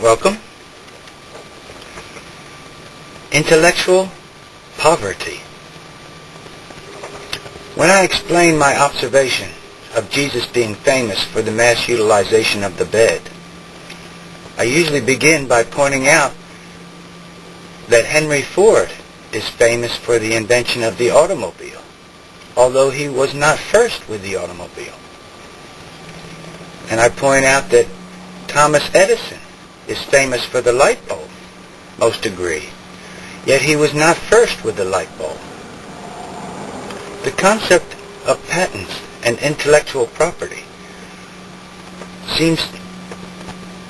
Welcome. Intellectual poverty. When I explain my observation of Jesus being famous for the mass utilization of the bed, I usually begin by pointing out that Henry Ford is famous for the invention of the automobile, although he was not first with the automobile. And I point out that Thomas Edison is famous for the light bulb. Most agree. Yet he was not first with the light bulb. The concept of patents and intellectual property seems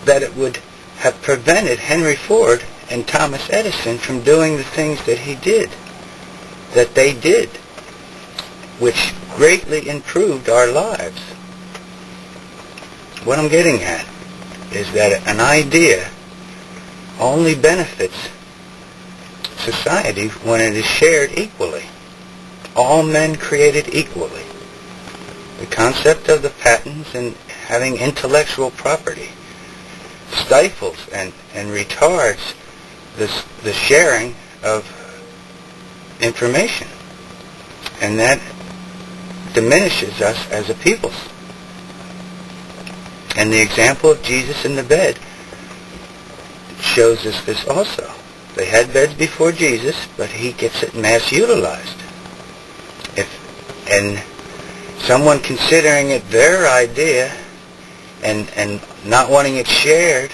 that it would have prevented Henry Ford and Thomas Edison from doing the things that they did, which greatly improved our lives. What I'm getting at is that an idea only benefits society when it is shared equally. All men created equally. The concept of the patents and having intellectual property stifles and retards the sharing of information, and that diminishes us as a people. And the example of Jesus in the bed shows us this also. They had beds before Jesus, but he gets it mass utilized. And someone considering it their idea and not wanting it shared,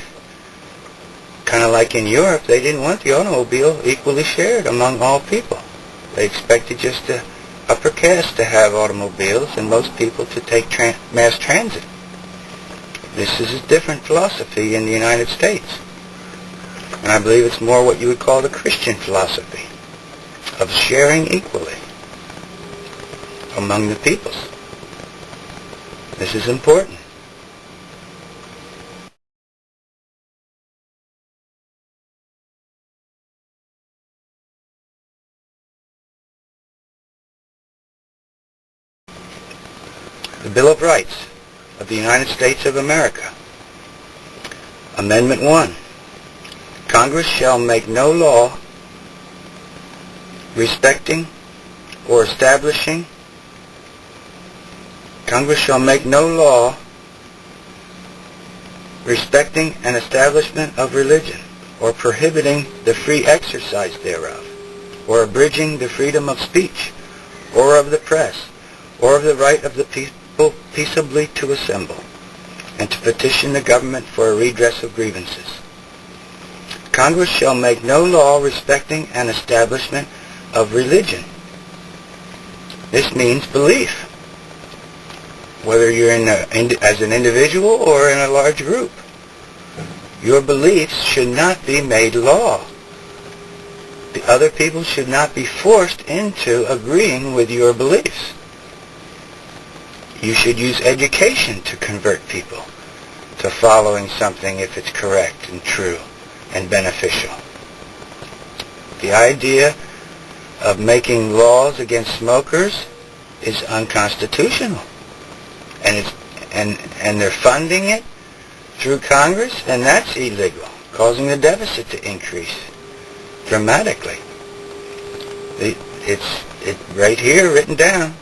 kind of like in Europe, they didn't want the automobile equally shared among all people. They expected just the upper caste to have automobiles and most people to take mass transit. This is a different philosophy in the United States. And I believe it's more what you would call the Christian philosophy of sharing equally among the peoples. This is important. The Bill of Rights of the United States of America. Amendment 1. Congress shall make no law respecting or establishing Congress shall make no law respecting an establishment of religion, or prohibiting the free exercise thereof, or abridging the freedom of speech, or of the press, or of the right of the people peaceably to assemble, and to petition the government for a redress of grievances. Congress shall make no law respecting an establishment of religion. This means belief, whether you're as an individual or in a large group. Your beliefs should not be made law. The other people should not be forced into agreeing with your beliefs. You should use education to convert people to following something if it's correct and true and beneficial. The idea of making laws against smokers is unconstitutional. And they're funding it through Congress, and that's illegal, causing the deficit to increase dramatically. It's right here written down.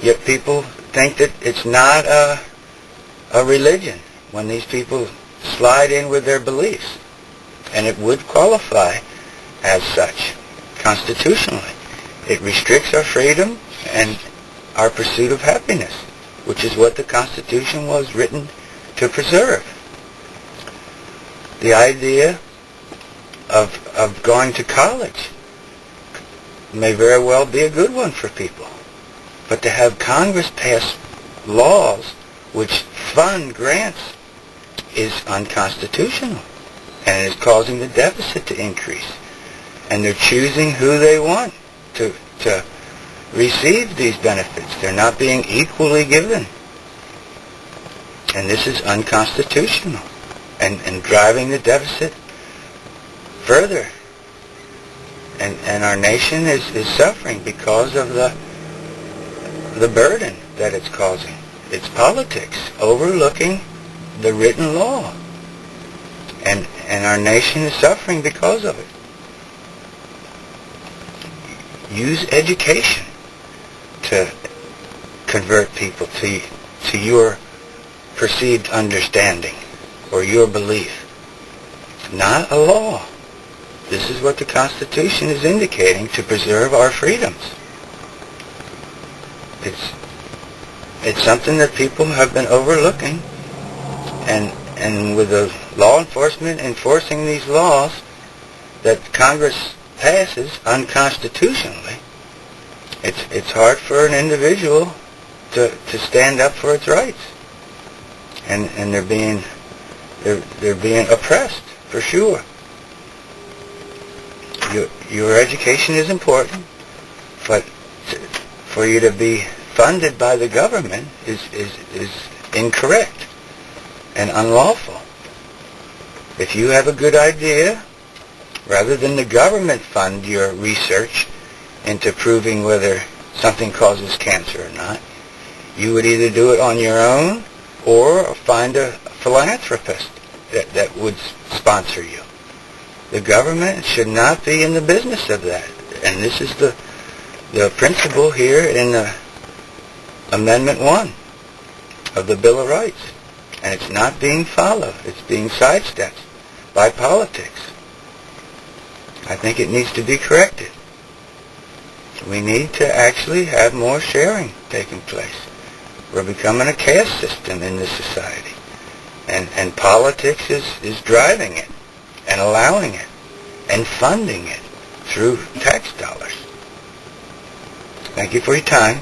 Yet people think that it's not a religion when these people slide in with their beliefs. And it would qualify as such constitutionally. It restricts our freedom and our pursuit of happiness, which is what the Constitution was written to preserve. The idea of going to college may very well be a good one for people. But to have Congress pass laws which fund grants is unconstitutional. And it is causing the deficit to increase. And they're choosing who they want to receive these benefits. They're not being equally given. And this is unconstitutional and driving the deficit further. And our nation is suffering because of the burden that it's causing. It's politics overlooking the written law. And our nation is suffering because of it. Use education to convert people to your perceived understanding or your belief, not a law. This is what the Constitution is indicating, to preserve our freedoms. It's something that people have been overlooking, and with the law enforcement enforcing these laws that Congress passes unconstitutionally, it's hard for an individual to stand up for its rights, and they're being oppressed for sure. Your education is important, but for you to be funded by the government is incorrect and unlawful. If you have a good idea, rather than the government fund your research into proving whether something causes cancer or not, you would either do it on your own or find a philanthropist that would sponsor you. The government should not be in the business of that. And this is the principle here in Amendment 1 of the Bill of Rights. And it's not being followed. It's being sidestepped by politics. I think it needs to be corrected. We need to actually have more sharing taking place. We're becoming a caste system in this society. And politics is driving it and allowing it and funding it through tax dollars. Thank you for your time.